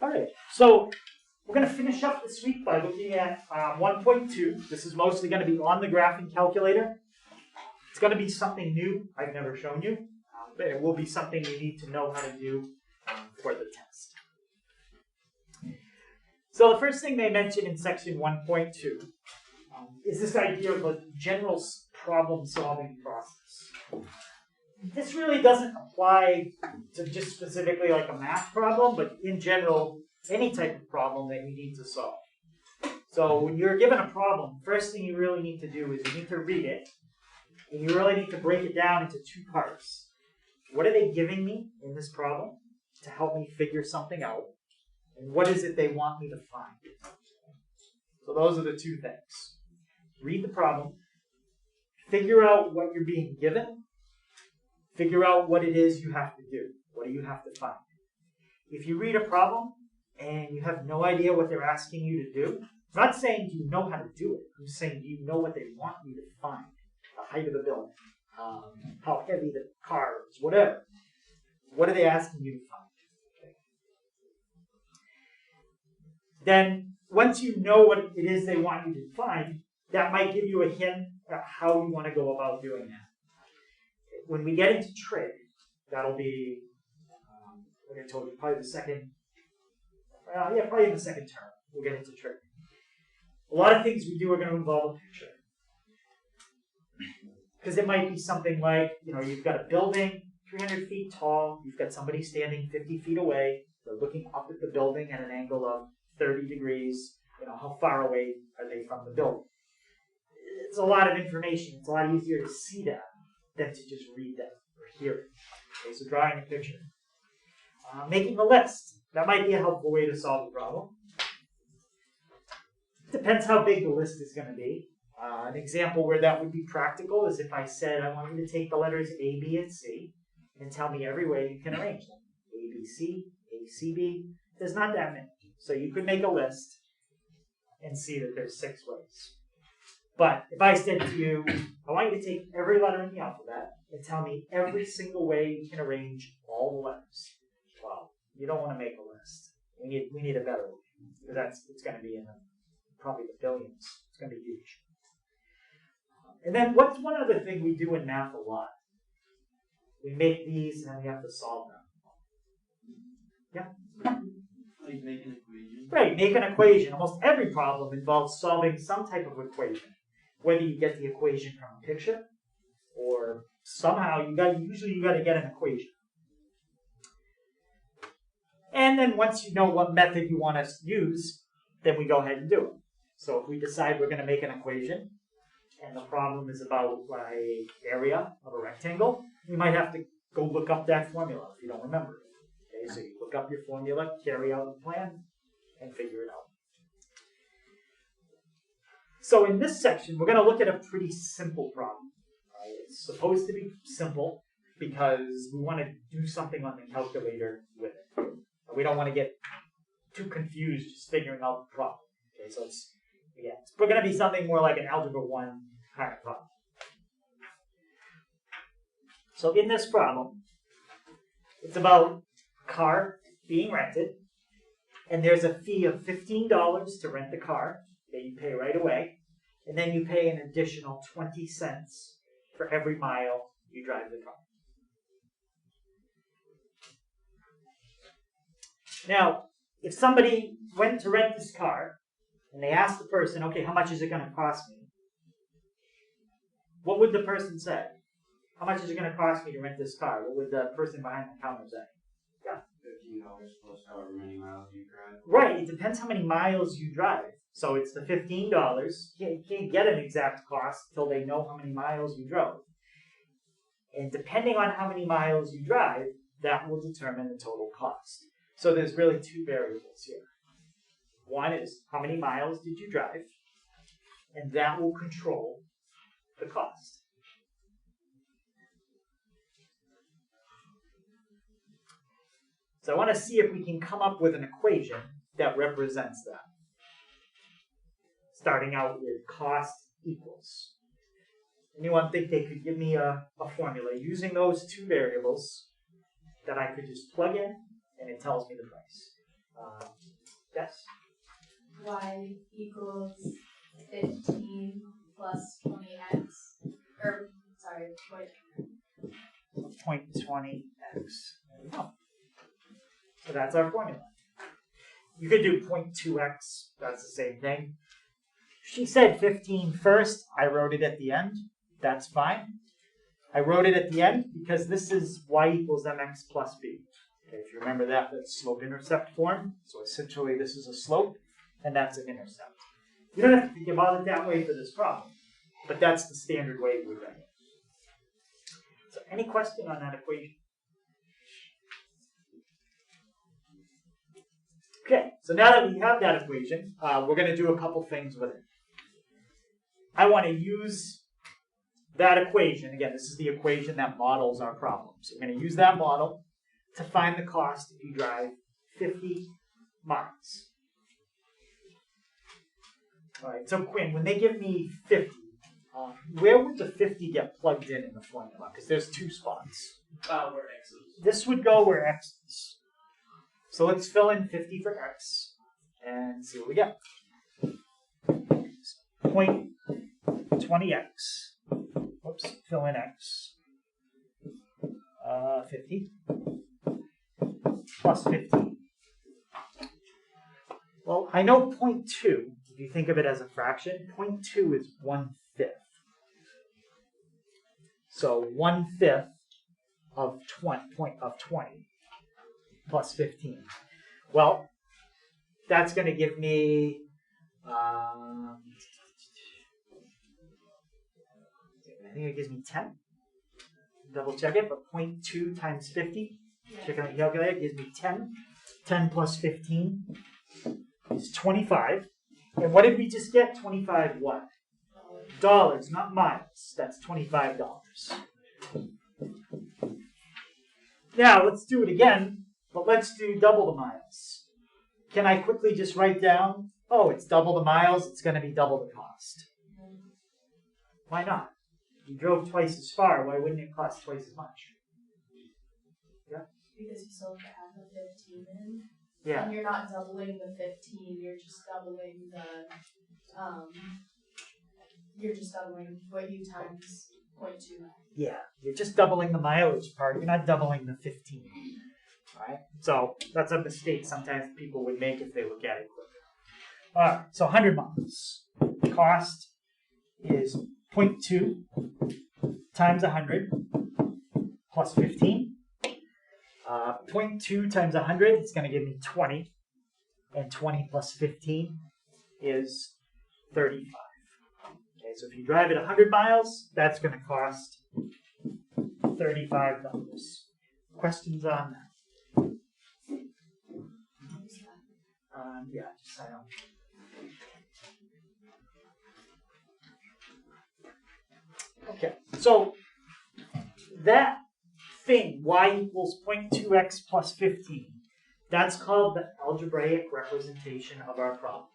All right, so we're going to finish up this week by looking at 1.2. This is mostly going to be on the graphing calculator. It's going to be something new I've never shown you, but it will be something you need to know how to do for the test. So the first thing they mention in section 1.2 is this idea of a general problem-solving process. This really doesn't apply to just specifically like a math problem, but in general, any type of problem that you need to solve. So when you're given a problem, first thing you really need to do is you need to read it, and you really need to break it down into two parts. What are they giving me in this problem to help me figure something out? And what is it they want me to find? So those are the two things. Read the problem, figure out what you're being given, figure out what it is you have to do. What do you have to find? If you read a problem and you have no idea what they're asking you to do, I'm not saying do you know how to do it. I'm saying do you know what they want you to find? The height of the building, how heavy the car is, whatever. What are they asking you to find? Okay. Then once you know what it is they want you to find, that might give you a hint at how you want to go about doing that. When we get into trig, that'll be, like I told you, probably the second, probably in the second term, we'll get into trig. A lot of things we do are going to involve a picture. Because it might be something like, you've got a building 300 feet tall, you've got somebody standing 50 feet away, they're looking up at the building at an angle of 30 degrees, how far away are they from the building? It's a lot of information, it's a lot easier to see that than to just read that or hear it. Okay, so drawing a picture. Making a list. That might be a helpful way to solve the problem. Depends how big the list is going to be. An example where that would be practical is if I said, I want you to take the letters A, B, and C and tell me every way you can arrange them. A, B, C, A, C, B. There's not that many. So you could make a list and see that there's 6 ways. But if I said to you, I want you to take every letter in the alphabet and tell me every single way you can arrange all the letters. Well, you don't want to make a list. We need a better way. Because it's going to be in probably the billions. It's going to be huge. And then what's one other thing we do in math a lot? We make these and then we have to solve them. Yeah? Like make an equation? Right, make an equation. Almost every problem involves solving some type of equation. Whether you get the equation from a picture or somehow usually you got to get an equation. And then once you know what method you want to use, then we go ahead and do it. So if we decide we're going to make an equation and the problem is about an area of a rectangle, you might have to go look up that formula if you don't remember it. Okay, so you look up your formula, carry out the plan, and figure it out. So in this section, we're going to look at a pretty simple problem. It's supposed to be simple because we want to do something on the calculator with it. We don't want to get too confused just figuring out the problem. Okay, so it's going to be something more like an Algebra 1 kind of problem. So in this problem, it's about a car being rented, and there's a fee of $15 to rent the car that you pay right away, and then you pay an additional 20 cents for every mile you drive the car. Now, if somebody went to rent this car, and they asked the person, okay, how much is it going to cost me? What would the person say? How much is it going to cost me to rent this car? What would the person behind the counter say? Yeah. $15 plus however many miles you drive. Right, it depends how many miles you drive. So it's the $15. You can't get an exact cost until they know how many miles you drove. And depending on how many miles you drive, that will determine the total cost. So there's really 2 variables here. One is how many miles did you drive, and that will control the cost. So I want to see if we can come up with an equation that represents that. Starting out with cost equals. Anyone think they could give me a formula using those 2 variables that I could just plug in and it tells me the price? Yes? Y equals 15 plus 20x. Or, sorry, point. 0.20x. There we go. So that's our formula. You could do 0.2x. That's the same thing. She said 15 first. I wrote it at the end. That's fine. I wrote it at the end because this is y equals mx plus b. Okay, if you remember that, that's slope-intercept form. So essentially this is a slope, and that's an intercept. You don't have to think about it that way for this problem, but that's the standard way we write it. So any question on that equation? Okay, so now that we have that equation, we're going to do a couple things with it. I want to use that equation. Again, this is the equation that models our problem. So we're going to use that model to find the cost if you drive 50 miles. All right, so Quinn, when they give me 50, where would the 50 get plugged in the formula? Because there's two spots. Where x is. This would go where x is. So let's fill in 50 for x and see what we get. 0.20x. Whoops, fill in x. 50 plus 15. Well, I know 0.2, if you think of it as a fraction, 0.2 is 1/5. So 1/5 of 20 plus 15. Well, that's going to give me I think it gives me 10. Double check it, but 0.2 times 50. Check out the calculator, it gives me 10. 10 plus 15 is 25. And what did we just get? 25 what? Dollars, not miles. That's $25. Now, let's do it again, but let's do double the miles. Can I quickly just write down, oh, it's double the miles, it's going to be double the cost? Why not? You drove twice as far, why wouldn't it cost twice as much? Yeah? Because you still have to add the 15 in. Yeah. And you're not doubling the 15, you're just doubling what you times 0.2. Yeah, you're just doubling the mileage part, you're not doubling the 15. Alright? So that's a mistake sometimes people would make if they look at it quicker. Alright, so 100 miles. Cost is 0.2 times 100 plus 15. 0.2 times 100 is going to give me 20. And 20 plus 15 is 35. Okay, so if you drive it 100 miles, that's going to cost $35. Questions on that? Yeah, just sign up. Okay, so that thing, y equals 0.2x plus 15, that's called the algebraic representation of our problem.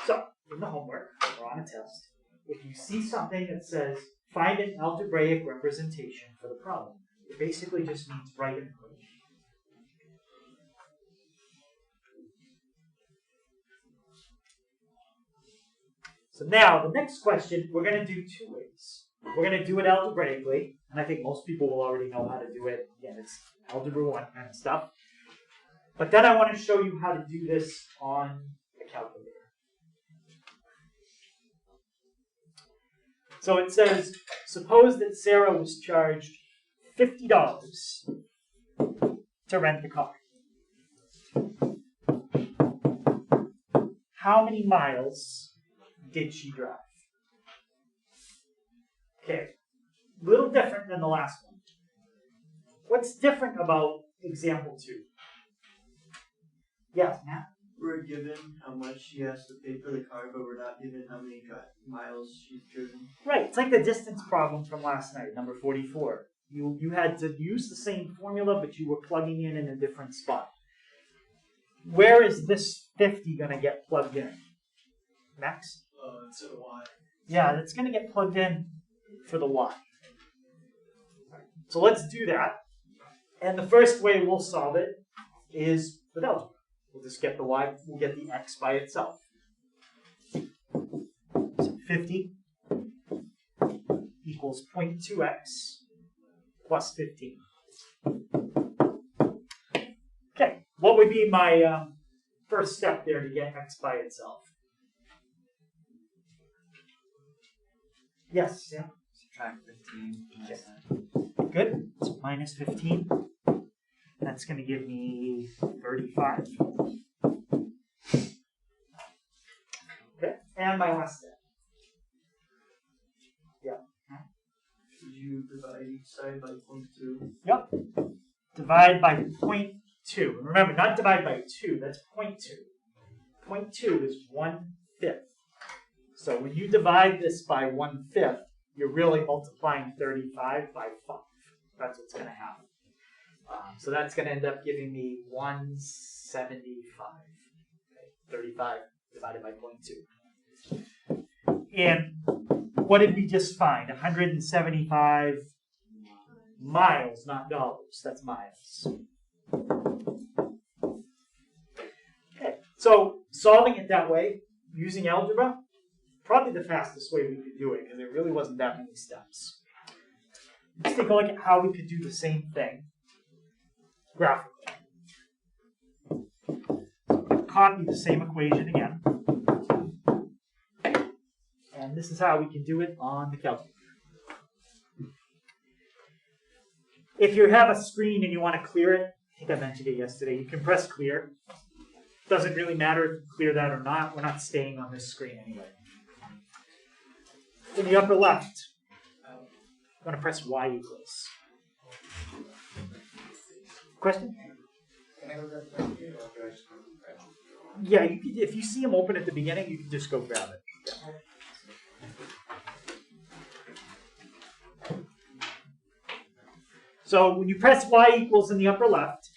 So, in the homework, or on a test, if you see something that says, find an algebraic representation for the problem, it basically just means write an equation. So now, the next question, we're going to do two ways. We're going to do it algebraically, and I think most people will already know how to do it. Again, it's algebra 1 kind of stuff. But then I want to show you how to do this on a calculator. So it says, suppose that Sarah was charged $50 to rent the car. How many miles did she drive? Okay, a little different than the last one. What's different about example 2? Yes, Matt? We're given how much she has to pay for the car, but we're not given how many miles she's driven. Right, it's like the distance problem from last night, number 44. You had to use the same formula, but you were plugging in a different spot. Where is this 50 going to get plugged in? Max? It's a y. Yeah, it's going to get plugged in for the y. So let's do that. And the first way we'll solve it is with algebra. We'll just get the y, we'll get the x by itself. So 50 equals 0.2x plus 15. Okay, what would be my first step there to get x by itself? Yes, yeah. Subtract 15. Okay. Good. So minus 15. That's going to give me 35. Okay. And my last step. Did you divide each side by 0.2? Yep. Divide by 0.2. Remember, not divide by 2. That's 0.2. 0.2 is 1/5. So when you divide this by 1/5, you're really multiplying 35 by 5. That's what's going to happen. So that's going to end up giving me 175. Okay, 35 divided by 0.2. And what did we just find? 175 miles, not dollars. That's miles. Okay, so solving it that way, using algebra, probably the fastest way we could do it because it really wasn't that many steps. Let's take a look at how we could do the same thing graphically. Copy the same equation again. And this is how we can do it on the calculator. If you have a screen and you want to clear it, I think I mentioned it yesterday, you can press clear. Doesn't really matter if you clear that or not. We're not staying on this screen anyway. In the upper left, I'm going to press Y equals. Question? Can I go grab that? Yeah, you could, if you see them open at the beginning, you can just go grab it. Yeah. So when you press Y equals in the upper left,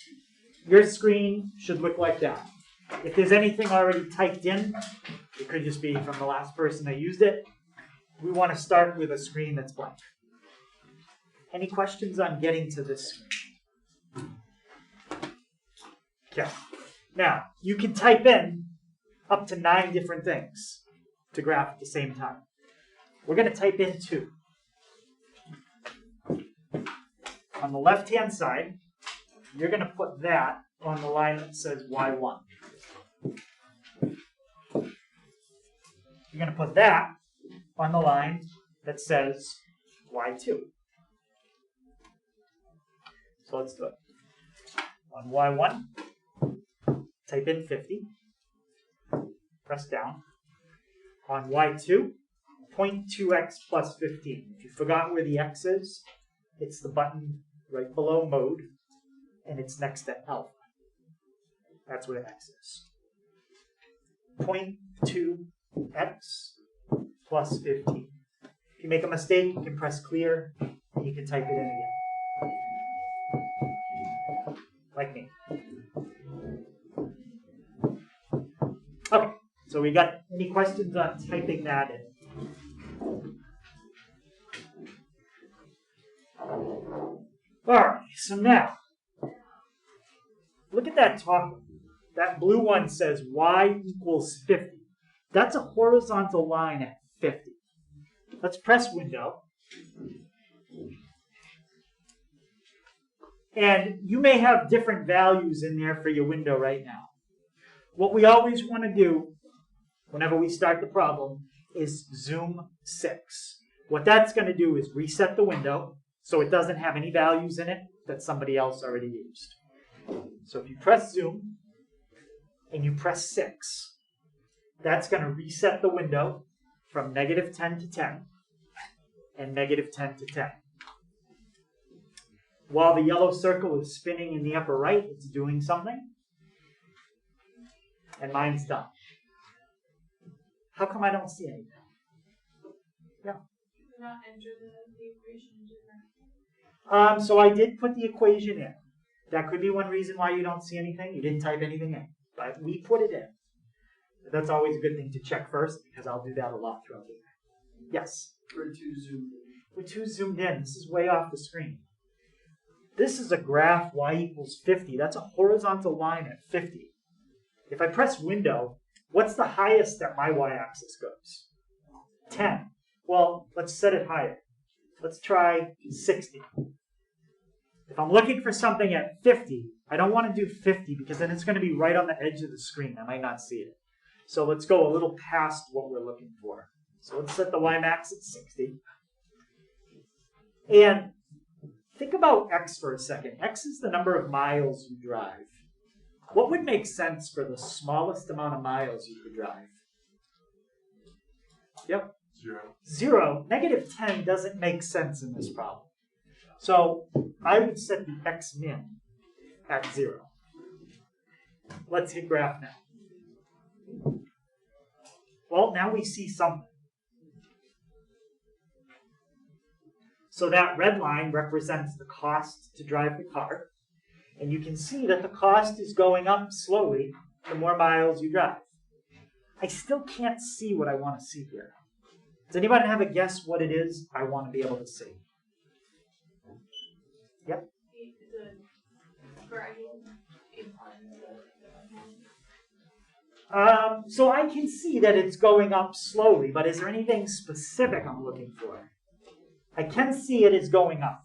your screen should look like that. If there's anything already typed in, it could just be from the last person that used it. We want to start with a screen that's blank. Any questions on getting to this screen? Okay. Now, you can type in up to 9 different things to graph at the same time. We're going to type in 2. On the left-hand side, you're going to put that on the line that says Y1. You're going to put that on the line that says Y2. So let's do it. On Y1, type in 50. Press down. On Y2, 0.2x plus 15. If you forgot where the x is, it's the button right below mode, and it's next to alpha. That's where x is. 0.2x plus 15. If you make a mistake, you can press clear, and you can type it in again. Like me. Okay, so we got any questions on typing that in? Alright, so now, look at that top one. That blue one says y equals 50. That's a horizontal line at 50. Let's press window. And you may have different values in there for your window right now. What we always want to do whenever we start the problem is zoom 6. What that's going to do is reset the window so it doesn't have any values in it that somebody else already used. So if you press zoom and you press 6, that's going to reset the window from -10 to 10 and -10 to 10. While the yellow circle is spinning in the upper right, it's doing something. And mine's done. How come I don't see anything? Yeah. Not enter the equation, didn't So I did put the equation in. That could be one reason why you don't see anything. You didn't type anything in. But we put it in. That's always a good thing to check first, because I'll do that a lot throughout the day. Yes? We're too zoomed in. We're too zoomed in. This is way off the screen. This is a graph y equals 50. That's a horizontal line at 50. If I press window, what's the highest that my y-axis goes? 10. Well, let's set it higher. Let's try 60. If I'm looking for something at 50, I don't want to do 50 because then it's going to be right on the edge of the screen. I might not see it. So let's go a little past what we're looking for. So let's set the y-max at 60. And think about x for a second. X is the number of miles you drive. What would make sense for the smallest amount of miles you could drive? Yep. 0. Negative 10 doesn't make sense in this problem. So I would set the x min at 0. Let's hit graph now. Well, now we see something. So that red line represents the cost to drive the car. And you can see that the cost is going up slowly the more miles you drive. I still can't see what I want to see here. Does anybody have a guess what it is I want to be able to see? Yep. So I can see that it's going up slowly, but is there anything specific I'm looking for? I can see it is going up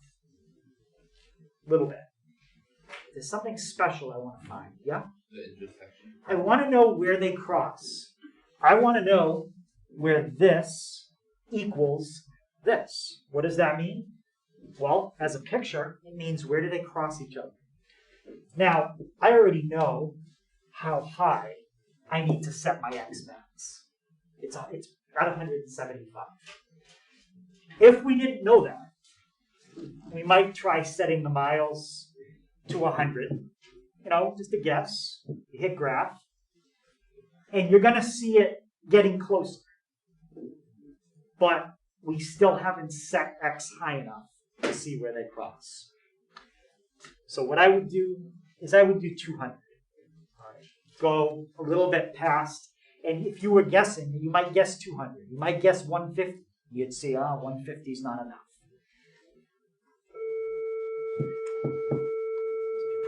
a little bit. There's something special I want to find. Yeah? The intersection. I want to know where they cross. I want to know where this equals this. What does that mean? Well, as a picture, it means where do they cross each other? Now, I already know how high I need to set my x max. It's at 175. If we didn't know that, we might try setting the miles to 100. You know, just a guess. You hit graph, and you're going to see it getting closer. But we still haven't set x high enough to see where they cross. So what I would do is I would do 200. Go a little bit past, and if you were guessing, you might guess 200. You might guess 150. You'd see, 150 is not enough.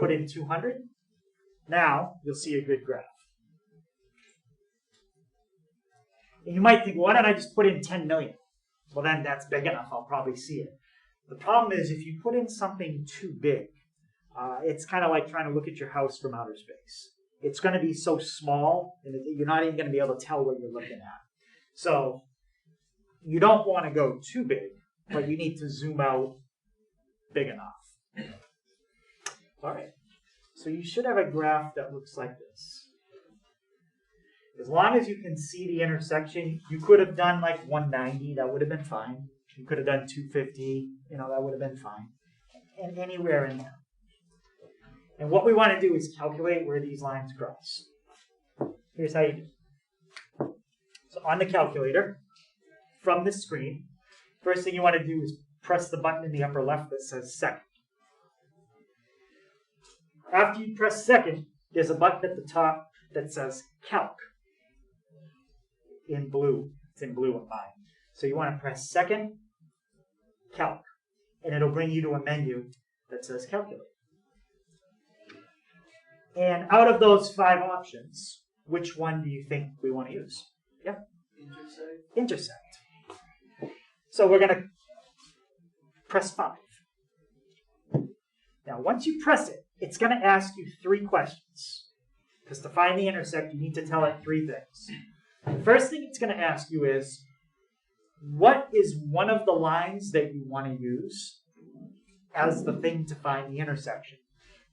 Put in 200. Now you'll see a good graph. And you might think, well, why don't I just put in 10 million? Well, then that's big enough. I'll probably see it. The problem is if you put in something too big, it's kind of like trying to look at your house from outer space. It's going to be so small, and you're not even going to be able to tell what you're looking at. So you don't want to go too big, but you need to zoom out big enough. All right. So you should have a graph that looks like this. As long as you can see the intersection, you could have done like 190. That would have been fine. You could have done 250. That would have been fine. And anywhere in there. And what we want to do is calculate where these lines cross. Here's how you do it. So on the calculator, from the screen, first thing you want to do is press the button in the upper left that says second. After you press second, there's a button at the top that says calc in blue. It's in blue on mine. So you want to press second, calc, and it'll bring you to a menu that says calculate. And out of those 5 options, which one do you think we want to use? Yeah? Intersect. So we're going to press 5. Now, once you press it, it's going to ask you 3 questions. Because to find the intersect, you need to tell it 3 things. The first thing it's going to ask you is, what is one of the lines that you want to use as the thing to find the intersection?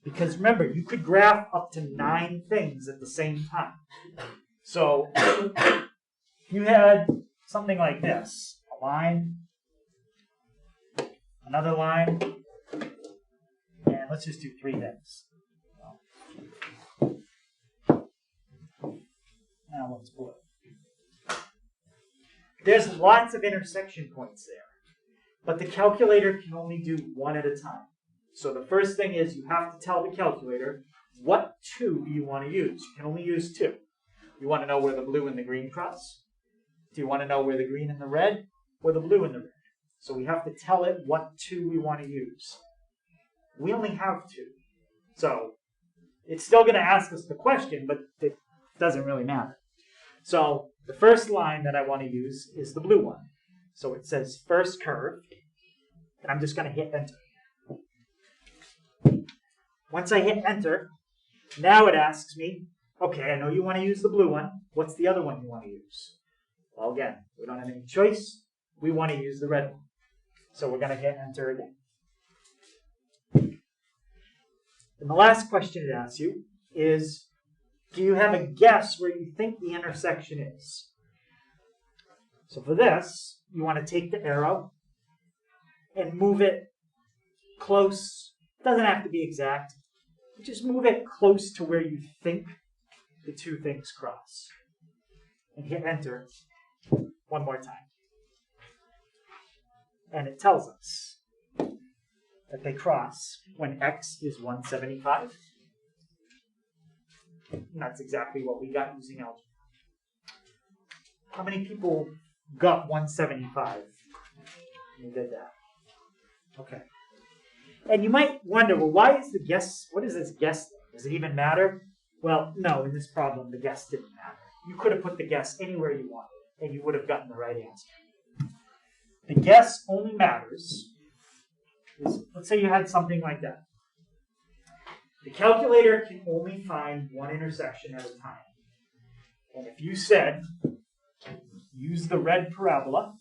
Because remember, you could graph up to 9 things at the same time. So you had something like this. A line, another line, and let's just do 3 things. Now let's blue. There's lots of intersection points there, but the calculator can only do 1 at a time. So the first thing is you have to tell the calculator what 2 do you want to use. You can only use 2. You want to know where the blue and the green cross? Do you want to know where the green and the red, or the blue and the red? So we have to tell it what 2 we want to use. We only have 2. So it's still going to ask us the question, but the Doesn't really matter. So the first line that I want to use is the blue one. So it says first curve, and I'm just going to hit enter. Once I hit enter, now it asks me, okay, I know you want to use the blue one. What's the other one you want to use? Well, again, we don't have any choice. We want to use the red one. So we're going to hit enter again. And the last question it asks you is, do you have a guess where you think the intersection is? So for this, you want to take the arrow and move it close. It doesn't have to be exact. Just move it close to where you think the two things cross. And hit enter one more time. And it tells us that they cross when x is 175. And that's exactly what we got using algebra. How many people got 175 when we did that? Okay. And you might wonder, well, why is the guess, what is this guess thing? Does it even matter? Well, no, in this problem, the guess didn't matter. You could have put the guess anywhere you wanted, and you would have gotten the right answer. The guess only matters is, let's say you had something like that. The calculator can only find one intersection at a time. And if you said, use the red parabola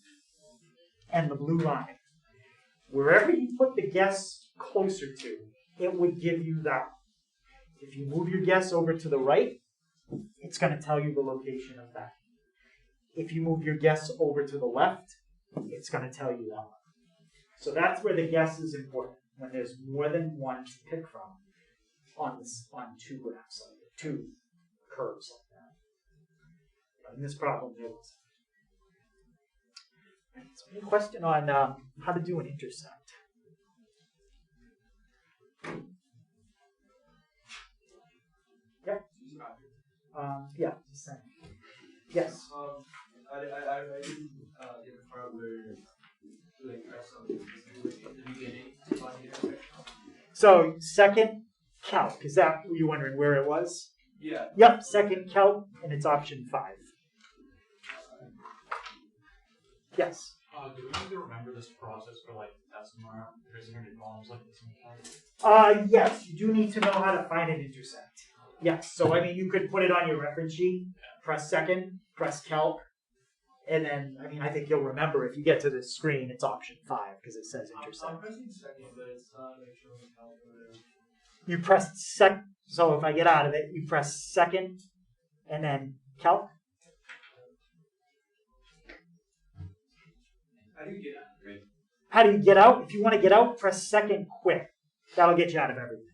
and the blue line, wherever you put the guess closer to, it would give you that. If you move your guess over to the right, it's going to tell you the location of that. If you move your guess over to the left, it's going to tell you that one. So that's where the guess is important, when there's more than one to pick from on two graphs, like two curves like that. But in this problem, there was. So any question on how to do an intercept? Yeah. Yeah. Just saying. Yes. I didn't get the part where like press something at the beginning on the intersection. So second calc, is that were you wondering where it was? Yeah. Yep, second calc, and it's option 5. Yes. Do we need to remember this process for like tests tomorrow? There's going to be problems like this in the class. Yes, you do need to know how to find an intercept. Yes, so I mean, you could put it on your reference sheet, press second, press calc, and then, I mean, I think you'll remember if you get to this screen, it's option 5 because it says intercept. I'm pressing second, but it's not like showing calculator. You press so if I get out of it, you press second and then calc. How do you get out? Right. How do you get out? If you want to get out, press second quick. That'll get you out of everything.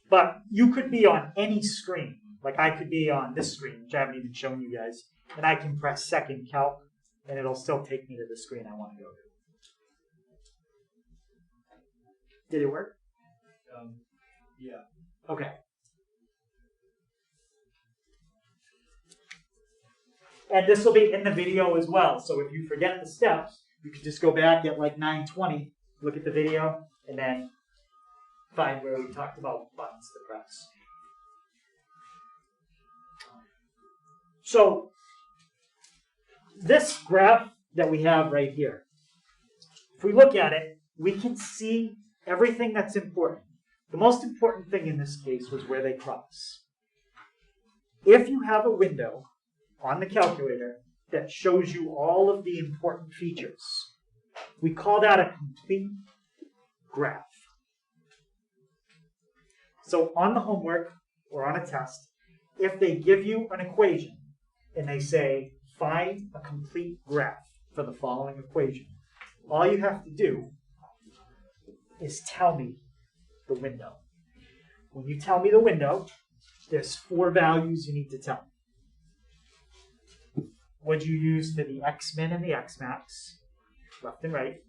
But you could be on any screen. Like I could be on this screen, which I haven't even shown you guys, and I can press second calc, and it'll still take me to the screen I want to go to. Did it work? Yeah. Okay. And this will be in the video as well. So if you forget the steps, you can just go back at like 9:20, look at the video, and then find where we talked about buttons to press. So this graph that we have right here, if we look at it, we can see everything that's important. The most important thing in this case was where they cross. If you have a window on the calculator that shows you all of the important features, we call that a complete graph. So on the homework or on a test, if they give you an equation and they say, find a complete graph for the following equation, all you have to do is tell me the window. When you tell me the window, there's 4 values you need to tell me. What did you use for the x-min and the x-max? Left and right.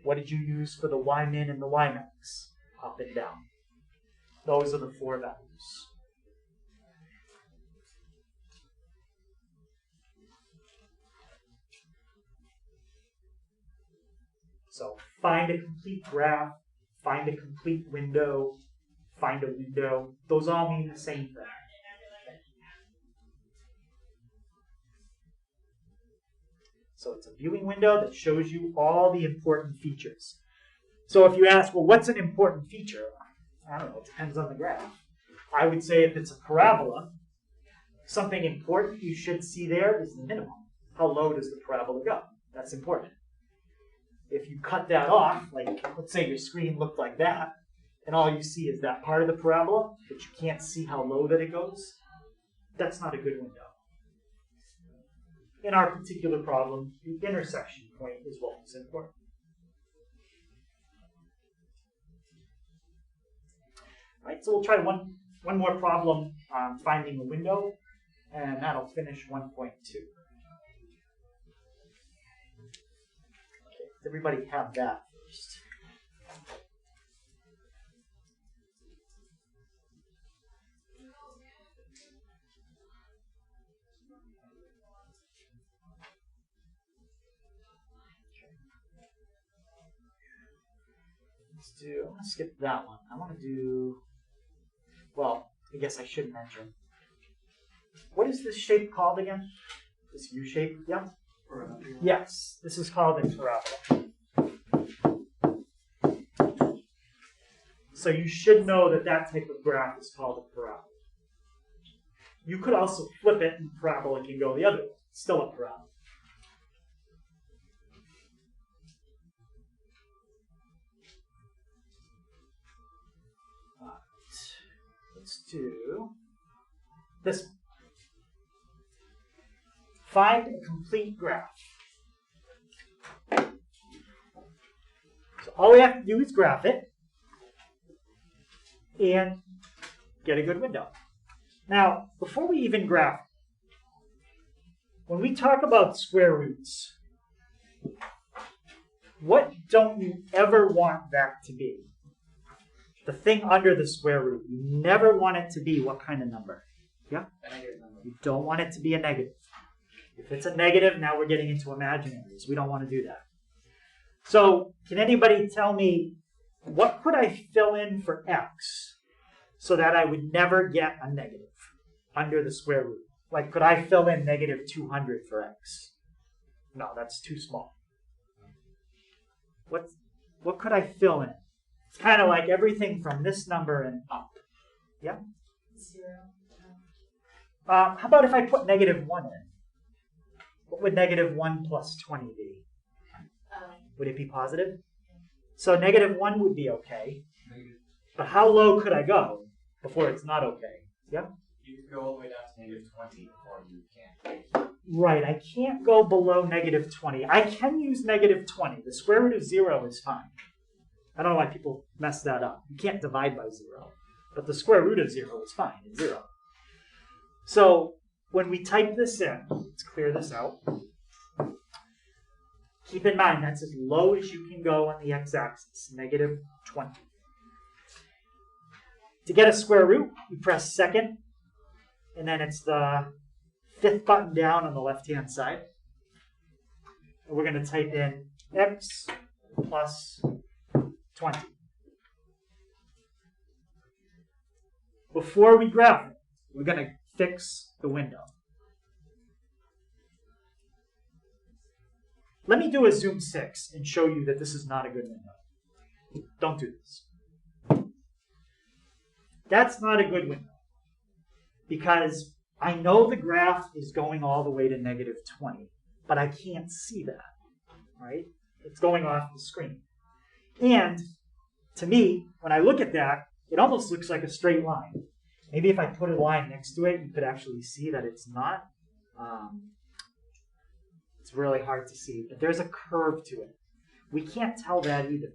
What did you use for the y-min and the y-max? Up and down. Those are the 4 values. So find a complete graph, find a complete window, find a window. Those all mean the same thing. So it's a viewing window that shows you all the important features. So if you ask, well, what's an important feature? I don't know, it depends on the graph. I would say if it's a parabola, something important you should see there is the minimum. How low does the parabola go? That's important. If you cut that off, like let's say your screen looked like that, and all you see is that part of the parabola, but you can't see how low that it goes, that's not a good window. In our particular problem, the intersection point is what was important. All right, so we'll try one more problem on finding a window, and that'll finish 1.2. Okay, does everybody have that first? I'm going to skip that one. I want to do, well, I guess I should mention. What is this shape called again? This U shape? Yeah? Yes, this is called a parabola. So you should know that that type of graph is called a parabola. You could also flip it and parabola can go the other way. It's still a parabola. Let's do this one. Find a complete graph. So all we have to do is graph it and get a good window. Now, before we even graph, when we talk about square roots, what don't you ever want that to be? The thing under the square root. You never want it to be what kind of number? Yeah? A negative number. You don't want it to be a negative. If it's a negative, now we're getting into imaginaries. We don't want to do that. So, can anybody tell me, what could I fill in for x so that I would never get a negative under the square root? Like, could I fill in negative 200 for x? No, that's too small. What could I fill in? It's kind of like everything from this number and up. Yeah? 0. How about if I put negative 1 in? What would negative 1 plus 20 be? Would it be positive? So negative 1 would be okay. But how low could I go before it's not okay? Yeah? You could go all the way down to negative 20 before you can. Right, I can't go below negative 20. I can use negative 20. The square root of 0 is fine. I don't know why people mess that up. You can't divide by 0. But the square root of 0 is fine. It's 0. So when we type this in, let's clear this out. Keep in mind, that's as low as you can go on the x-axis, negative 20. To get a square root, you press second, and then it's the 5th button down on the left-hand side. And we're going to type in x plus 20. Before we graph it, we're going to fix the window. Let me do a zoom 6 and show you that this is not a good window. Don't do this. That's not a good window because I know the graph is going all the way to negative 20, but I can't see that, right? It's going off the screen. And to me, when I look at that, it almost looks like a straight line. Maybe if I put a line next to it, you could actually see that it's not. It's really hard to see, but there's a curve to it. We can't tell that either.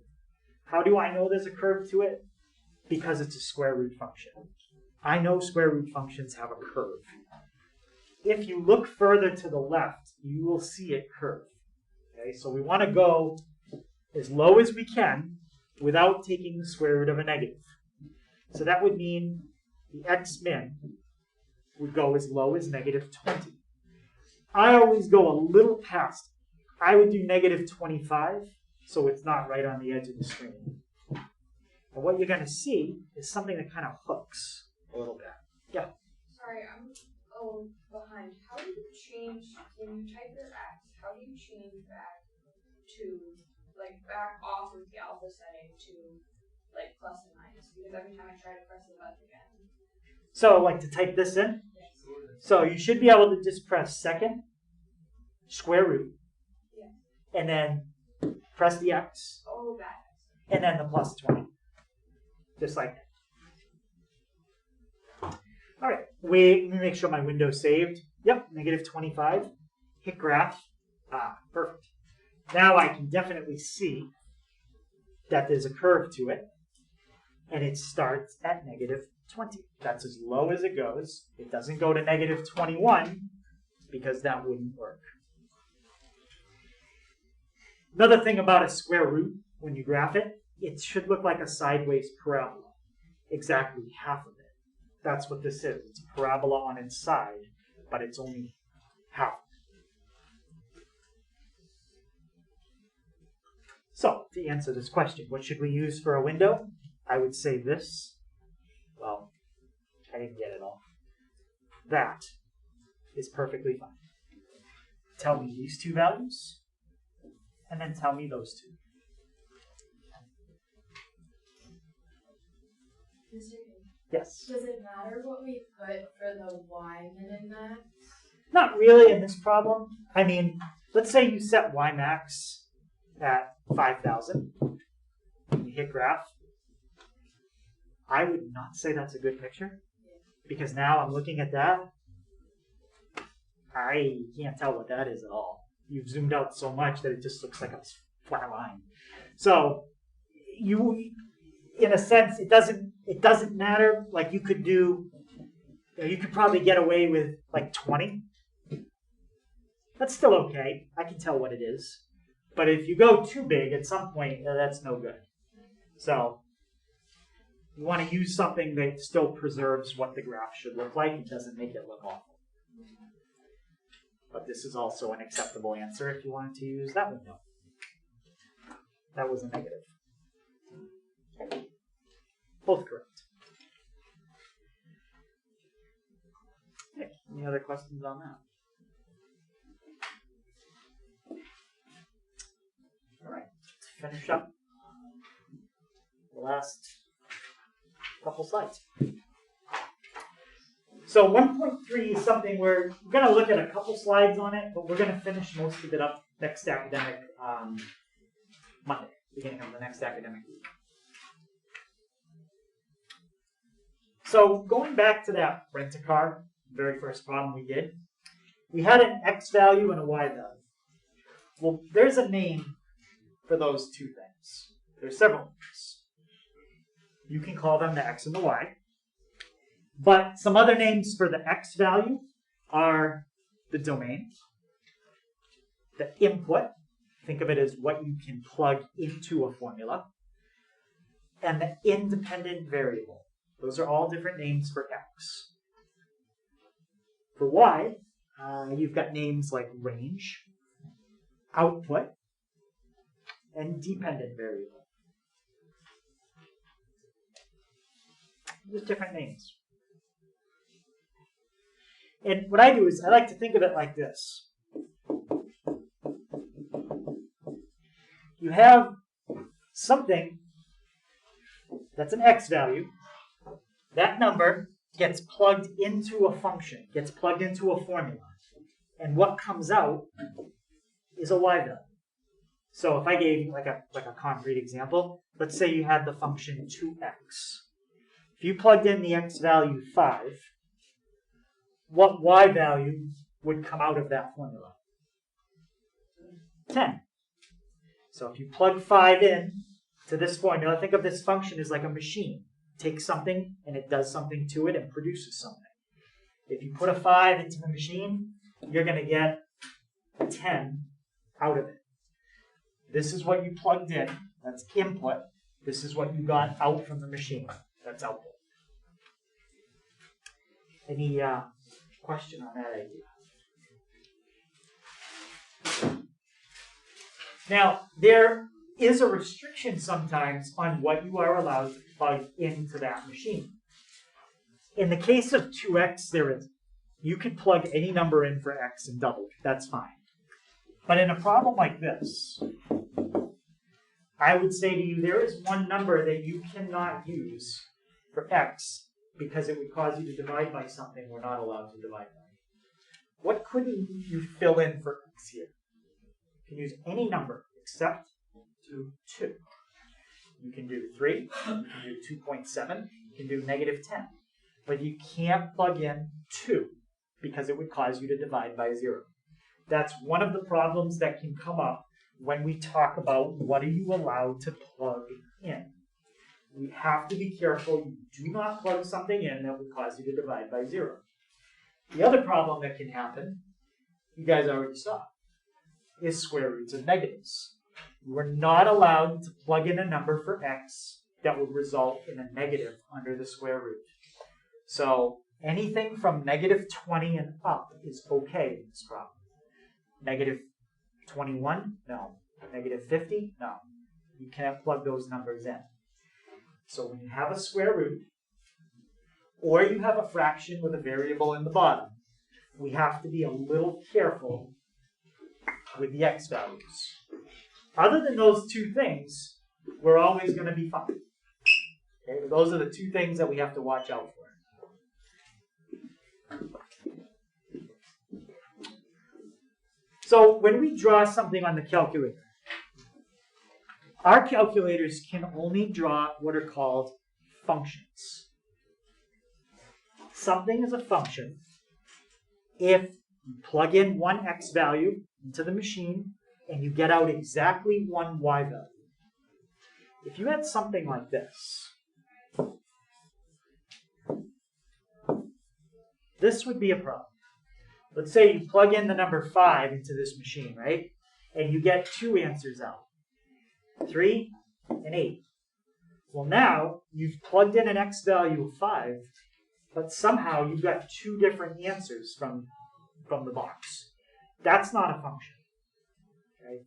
How do I know there's a curve to it? Because it's a square root function. I know square root functions have a curve. If you look further to the left, you will see it curve. Okay, so we want to go as low as we can without taking the square root of a negative. So that would mean the x min would go as low as negative 20. I always go a little past. I would do negative 25, so it's not right on the edge of the screen. And what you're going to see is something that kind of hooks a little bit. Yeah? Sorry, I'm behind. How do you change when you type your X, how do you change back to, like, back off of the alpha setting to, like, plus and minus? Because every time I try to press the button again. So, like to type this in? So you should be able to just press second, square root, and then press the X, Oh, that. and then the plus 20. Just like that. All right, let me make sure my window's saved. Yep, -25. Hit graph. Ah, perfect. Now I can definitely see that there's a curve to it, and it starts at -20. That's as low as it goes. It doesn't go to -21 because that wouldn't work. Another thing about a square root, when you graph it, it should look like a sideways parabola. Exactly half of it. That's what this is. It's a parabola on its side, but it's only half. So, to answer this question, what should we use for a window? I would say this. Well, I didn't get it all. That is perfectly fine. Tell me these two values, and then tell me those two. Yes. Does it matter what we put for the y min and max? Not really in this problem. I mean, let's say you set y max at 5,000. You hit graph. I would not say that's a good picture, because now I'm looking at that. I can't tell what that is at all. You've zoomed out so much that it just looks like a flat line. So you, in a sense, it doesn't matter. Like you could do, you could probably get away with like 20. That's still okay. I can tell what it is. But if you go too big at some point, that's no good. So you want to use something that still preserves what the graph should look like. It doesn't make it look awful. But this is also an acceptable answer if you wanted to use that window. That was a negative. Both correct. Okay, any other questions on that? All right, let's finish up the last couple slides. So 1.3 is something we're going to look at a couple slides on it, but we're going to finish most of it up next academic Monday, beginning of the next academic week. So going back to that rent-a-car, very first problem we did, we had an x value and a y value. Well, there's a name for those two things. There's several names. You can call them the x and the y. But some other names for the x value are the domain, the input, think of it as what you can plug into a formula, and the independent variable. Those are all different names for x. For y, you've got names like range, output, and dependent variable. Just different names. And what I do is I like to think of it like this. You have something that's an x value. That number gets plugged into a function, gets plugged into a formula. And what comes out is a y value. So if I gave like a concrete example, let's say you had the function 2x. If you plugged in the x value 5, what y value would come out of that formula? 10. So if you plug 5 in to this formula, think of this function as like a machine. It takes something and it does something to it and produces something. If you put a 5 into the machine, you're going to get a 10 out of it. This is what you plugged in. That's input. This is what you got out from the machine. That's output. Any question on that idea? Now, there is a restriction sometimes on what you are allowed to plug into that machine. In the case of 2x, there isn't. you could plug any number in for x and double it. That's fine. But in a problem like this, I would say to you, there is one number that you cannot use for x because it would cause you to divide by something we're not allowed to divide by. What couldn't you fill in for x here? You can use any number except 2. You can do 3, you can do 2.7, you can do -10. But you can't plug in 2 because it would cause you to divide by 0. That's one of the problems that can come up when we talk about what are you allowed to plug in. We have to be careful you do not plug something in that would cause you to divide by 0. The other problem that can happen, you guys already saw, is square roots of negatives. You are not allowed to plug in a number for x that would result in a negative under the square root. So anything from -20 and up is okay in this problem. -21, no. -50, no. You can't plug those numbers in. So when you have a square root, or you have a fraction with a variable in the bottom, we have to be a little careful with the x values. Other than those two things, we're always going to be fine. Okay, but those are the two things that we have to watch out for. So when we draw something on the calculator, our calculators can only draw what are called functions. Something is a function if you plug in one x value into the machine and you get out exactly one y value. If you had something like this, this would be a problem. Let's say you plug in the number 5 into this machine, right? And you get 2 answers out, 3 and 8. Well, now you've plugged in an x value of 5, but somehow you've got 2 different answers from the box. That's not a function. Okay?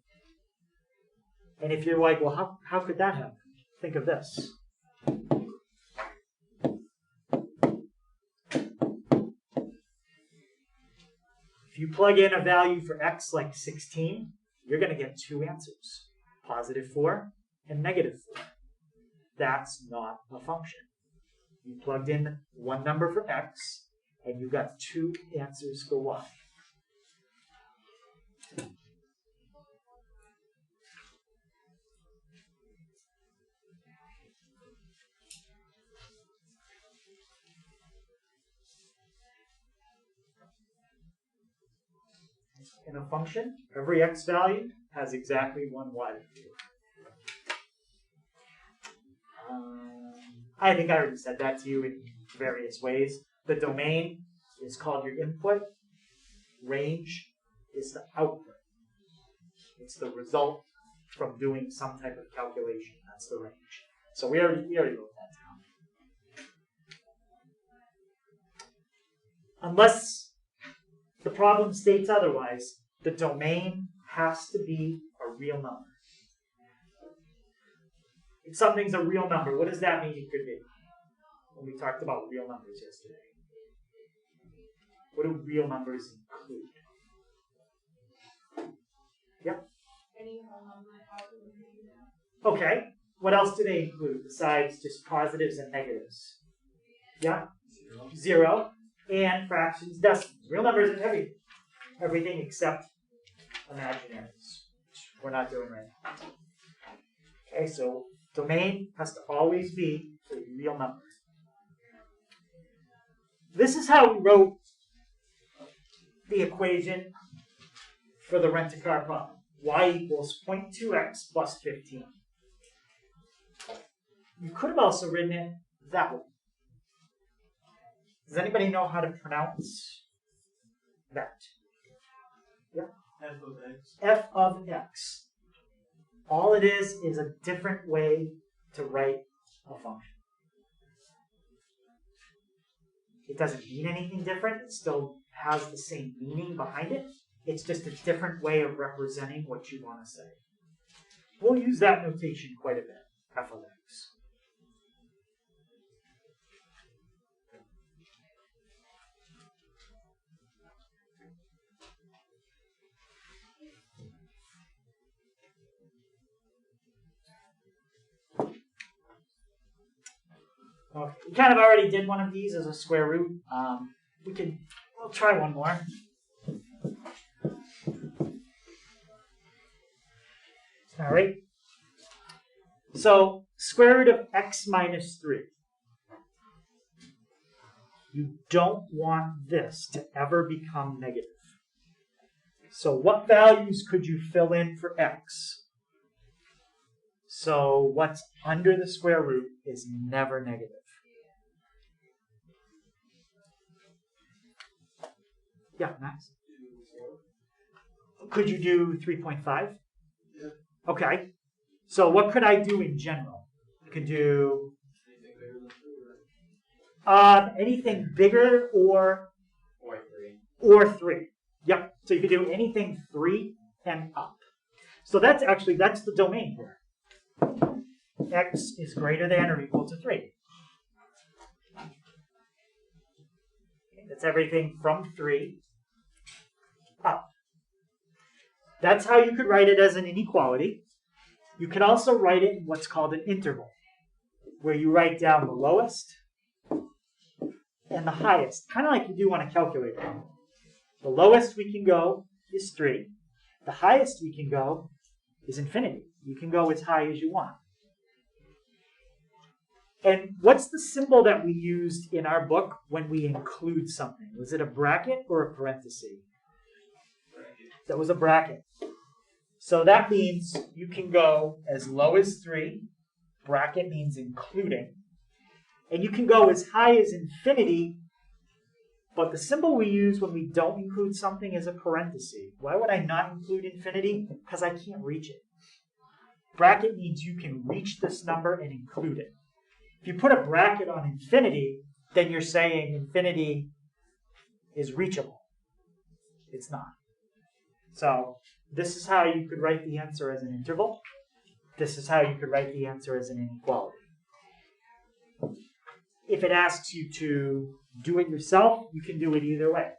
And if you're like, well, how could that happen? Think of this. If you plug in a value for x like 16, you're going to get 2 answers, +4 and -4. That's not a function. You plugged in one number for x, and you got 2 answers for y. In a function, every x value has exactly one y value. I think I already said that to you in various ways. The domain is called your input. Range is the output. It's the result from doing some type of calculation. That's the range. So we already wrote that down. Unless the problem states otherwise, the domain has to be a real number. If something's a real number, what does that mean it could be? When we talked about real numbers yesterday. What do real numbers include? Yep. Any whole number, how would we do that? Okay. What else do they include besides just positives and negatives? Yeah? 0. And fractions, decimals. Real numbers are everything except imaginaries, which we're not doing right now. Okay, so domain has to always be a real number. This is how we wrote the equation for the rent-a-car problem. Y equals 0.2x plus 15. You could have also written it that way. Does anybody know how to pronounce that? Yeah. F of x. F of x. All it is a different way to write a function. It doesn't mean anything different. It still has the same meaning behind it. It's just a different way of representing what you want to say. We'll use that notation quite a bit, F of x. Okay, we kind of already did one of these as a square root. We'll try one more. All right. So square root of x minus 3. You don't want this to ever become negative. So what values could you fill in for x? So what's under the square root is never negative. Yeah, Max? Could you do 3.5? Yeah. Okay. So what could I do in general? I could do anything bigger or 3. Yep. So you could do anything 3 and up. So that's the domain here. X is greater than or equal to 3. Okay, that's everything from 3 up. That's how you could write it as an inequality. You can also write it in what's called an interval, where you write down the lowest and the highest, kind of like you do on a calculator. The lowest we can go is 3. The highest we can go is infinity. You can go as high as you want. And what's the symbol that we used in our book when we include something? Was it a bracket or a parenthesis? That was a bracket. So that means you can go as low as 3. Bracket means including. And you can go as high as infinity. But the symbol we use when we don't include something is a parenthesis. Why would I not include infinity? Because I can't reach it. Bracket means you can reach this number and include it. If you put a bracket on infinity, then you're saying infinity is reachable. It's not. So this is how you could write the answer as an interval. This is how you could write the answer as an inequality. If it asks you to do it yourself, you can do it either way.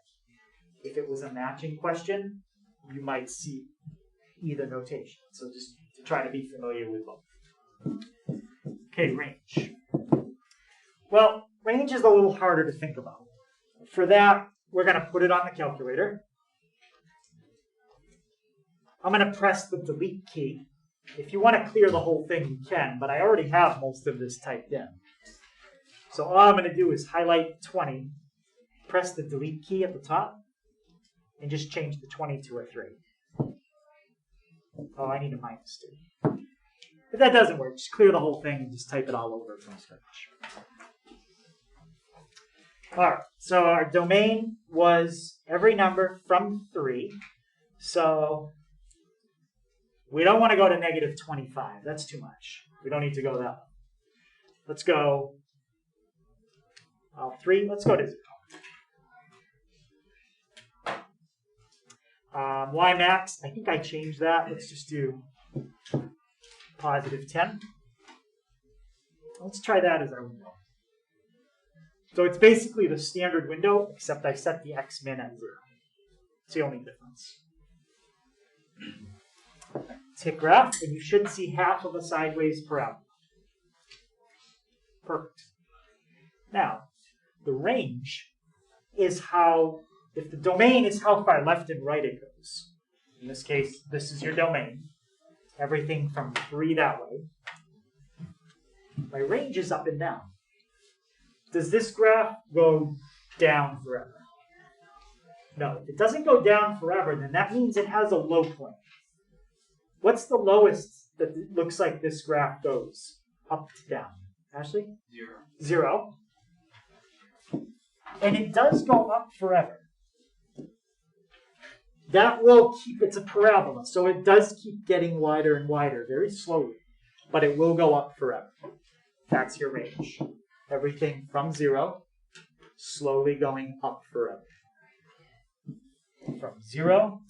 If it was a matching question, you might see either notation. So just to try to be familiar with both. Okay, range. Well, range is a little harder to think about. For that, we're going to put it on the calculator. I'm going to press the delete key. If you want to clear the whole thing, you can, but I already have most of this typed in. So all I'm going to do is highlight 20, press the delete key at the top, and just change the 20 to a 3. Oh, I need a minus 2. If that doesn't work, just clear the whole thing and just type it all over from scratch. All right, so our domain was every number from 3. So we don't want to go to negative 25. That's too much. We don't need to go that low. Let's go 3. Let's go to 0. Y max, I think I changed that. Let's just do positive 10. Let's try that as our window. So it's basically the standard window, except I set the x min at 0. It's the only difference. Let's hit graph, and you should see half of a sideways parabola. Perfect. Now, the range is how, if the domain is how far left and right it goes. In this case, this is your domain. Everything from 3 that way. My range is up and down. Does this graph go down forever? No, if it doesn't go down forever, then that means it has a low point. What's the lowest that it looks like this graph goes up to down? Ashley? 0. And it does go up forever. That will keep, it's a parabola, so it does keep getting wider and wider very slowly, but it will go up forever. That's your range. Everything from 0, slowly going up forever. From 0,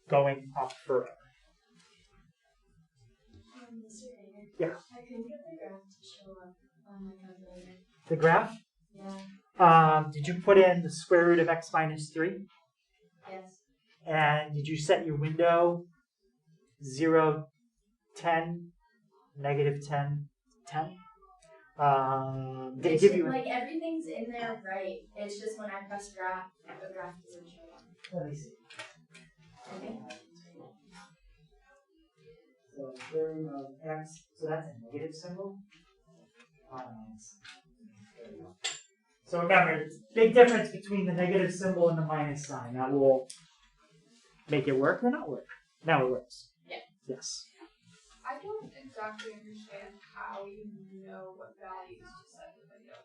going up forever. Mr. Hager? Yeah. I couldn't get the graph to show up on my calculator. The graph? Yeah. Did you put in the square root of x minus 3? Yes. And did you set your window 0, 10, negative 10, 10? Did it give you? Like everything's in there right. It's just when I press graph, the graph doesn't show up. Let me see. Okay. So term of x, so that's a negative symbol. There we go. So remember, big difference between the negative symbol and the minus sign. That will make it work or not work. Now it works. Yeah. Yes. I don't exactly understand how you know what values to set the video.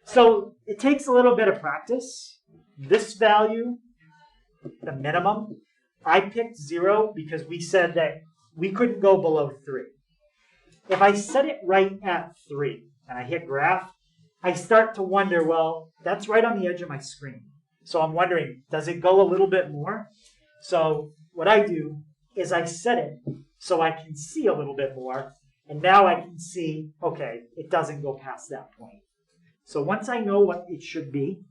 So it takes a little bit of practice. This value, the minimum, I picked 0 because we said that we couldn't go below 3. If I set it right at 3 and I hit graph, I start to wonder, well, that's right on the edge of my screen. So I'm wondering, does it go a little bit more? So what I do is I set it so I can see a little bit more. And now I can see, okay, it doesn't go past that point. So once I know what it should be,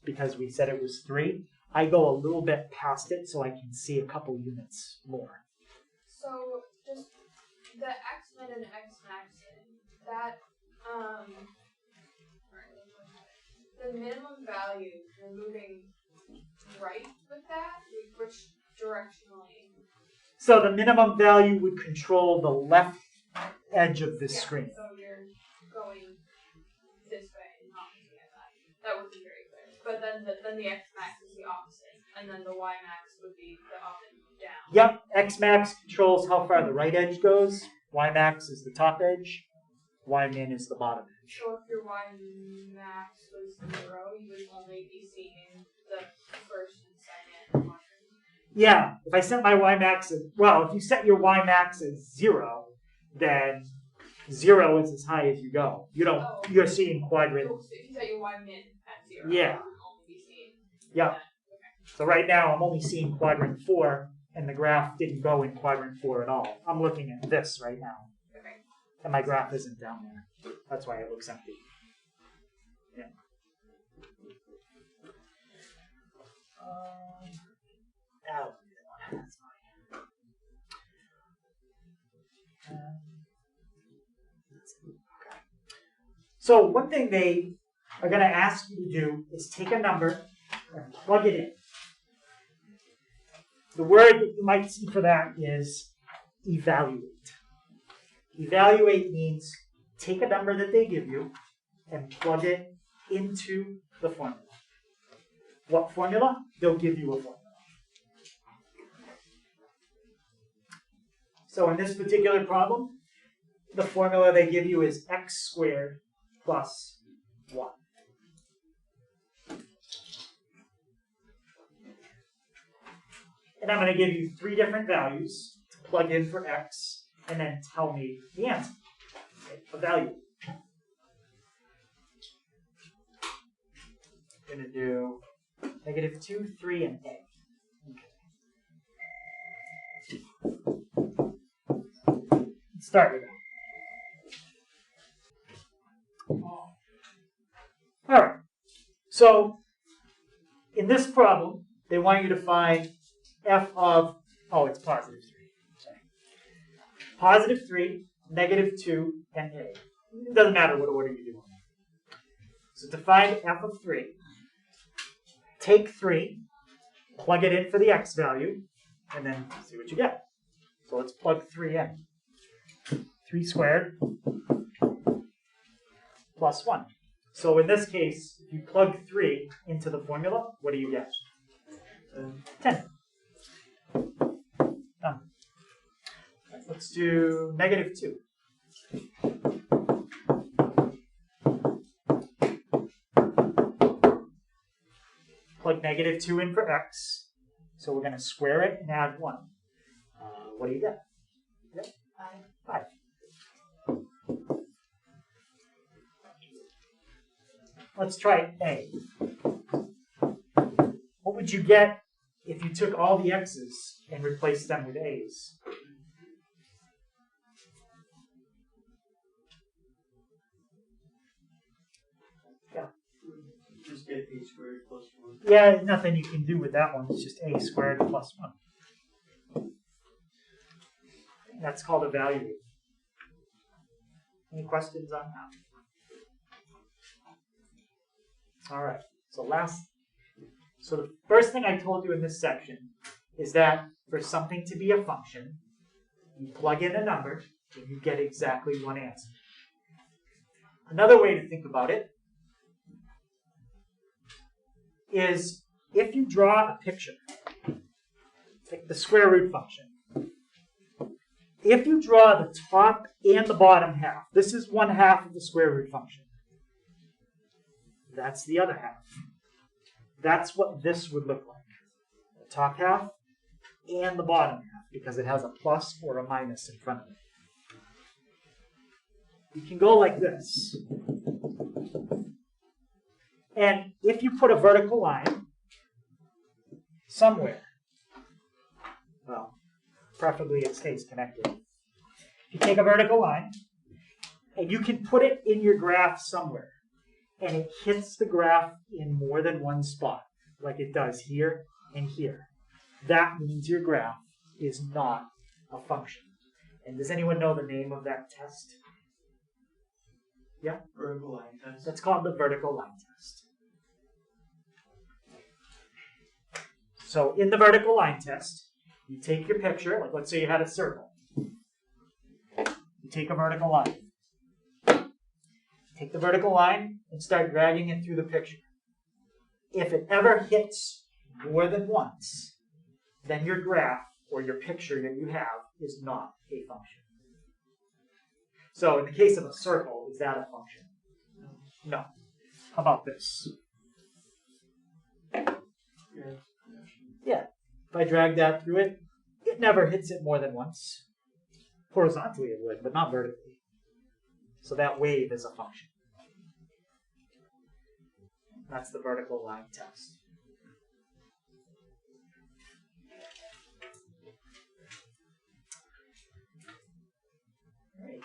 because we said it was 3, I go a little bit past it so I can see a couple units more. So just the X-min and X-max, that the minimum value, you're moving right with that, which directionally? So the minimum value would control the left edge of this screen. So you're going this way and not looking at that. That would be very clear. But then the X-max is the opposite, and then the Y-max would be the up and down. Yep, X-max controls how far the right edge goes. Y-max is the top edge. Y-min is the bottom edge. So if your Y-max was 0, you would only be seeing the first and second quadrant. Yeah, if I set my Y-max as, well, if you set your Y-max as 0, then 0 is as high as you go. You don't, you're seeing quadrant. So if you set your Y-min at 0, Yeah. you would only be seeing Yep. that. So right now I'm only seeing quadrant 4, and the graph didn't go in quadrant 4 at all. I'm looking at this right now. Okay. And my graph isn't down there. That's why it looks empty. Yeah. That'll be the one. That's fine. Okay. So one thing they are going to ask you to do is take a number and plug it in. The word that you might see for that is evaluate. Evaluate means take a number that they give you and plug it into the formula. What formula? They'll give you a formula. So in this particular problem, the formula they give you is x squared plus 1. And I'm going to give you 3 different values to plug in for x, and then tell me the answer, okay, a value. I'm going to do -2, 3, and a. Okay. Let's start with that. All right. So in this problem, they want you to find f of, oh, it's +3. Sorry. +3, -2, and a. It doesn't matter what order you do them. So to find f of 3, take 3, plug it in for the x value, and then see what you get. So let's plug 3 in. 3 squared plus 1. So in this case, if you plug 3 into the formula, what do you get? 10. Done. Let's do -2. Plug -2 in for x. So we're going to square it and add 1. What do you get? Yep. 5. Let's try a. What would you get if you took all the x's and replaced them with a's? Yeah. Just get a squared plus 1. Yeah, there's nothing you can do with that one. It's just a squared plus 1. That's called a value. Any questions on that? All right. So the first thing I told you in this section is that for something to be a function, you plug in a number and you get exactly one answer. Another way to think about it is if you draw a picture, like the square root function. If you draw the top and the bottom half, this is one half of the square root function. That's the other half. That's what this would look like. The top half and the bottom half, because it has a plus or a minus in front of it. You can go like this. And if you put a vertical line somewhere, well, preferably it stays connected. You take a vertical line, and you can put it in your graph somewhere, and it hits the graph in more than one spot, like it does here and here. That means your graph is not a function. And does anyone know the name of that test? Yeah? Vertical line test. That's called the vertical line test. So in the vertical line test, you take your picture, like let's say you had a circle. You take a vertical line. Take the vertical line and start dragging it through the picture. If it ever hits more than once, then your graph or your picture that you have is not a function. So in the case of a circle, is that a function? No. How about this? Yeah. If I drag that through it, it never hits it more than once. Horizontally it would, but not vertically. So that wave is a function. That's the vertical line test. All right.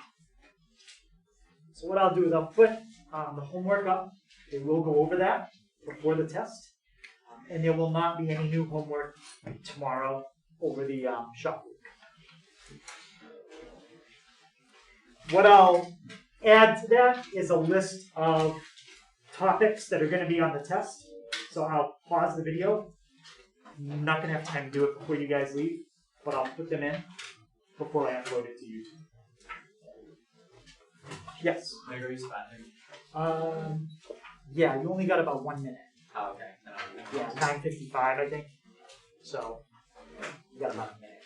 So what I'll do is I'll put the homework up. They will go over that before the test. And there will not be any new homework tomorrow over the shop week. What I'll add to that is a list of topics that are going to be on the test. So I'll pause the video. I'm not going to have time to do it before you guys leave, but I'll put them in before I upload it to YouTube. Yes? Hager is spending. Yeah, you only got about 1 minute. Oh, okay. No. Yeah, 9:55, I think. So, you got about a minute.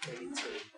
Maybe 2.